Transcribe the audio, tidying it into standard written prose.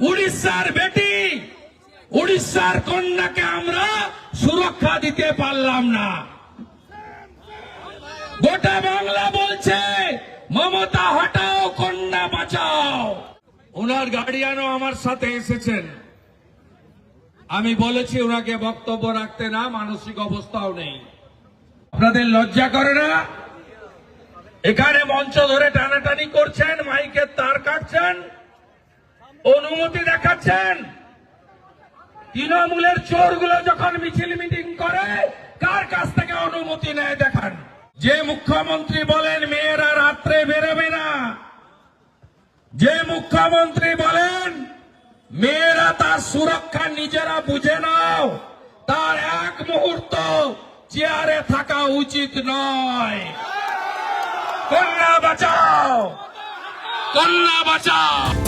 উড়িষ্যার বেটি, উড়িষ্যার কন্যাকে আমরা সুরক্ষা দিতে পারলাম না। গোটা বাংলা বলছে মমতা হটাও, কন্যা বাঁচাও। ওনার গার্ডিয়ানও আমার সাথে এসেছেন। আমি বলেছি ওনাকে বক্তব্য রাখতে, না মানসিক অবস্থাও নেই। আপনাদের লজ্জা করে না? এখানে মঞ্চ ধরে টানাটানি করছেন, মাইকের তার কাটছেন, অনুমতি দেখাচ্ছেন। তৃণমূলের চোরগুলো যখন মিছিল মিটিং করে কার কাছ থেকে অনুমতি নেয় দেখান। যে মুখ্যমন্ত্রী বলেন মেয়েরা রাত্রে বেরোবে না, যে মুখ্যমন্ত্রী বলেন মেয়েরা তার সুরক্ষা নিজেরা বুঝে নাও, তার এক মুহূর্ত চেয়ারে থাকা উচিত নয়। কন্যা বাঁচাও, কন্যা বাঁচাও।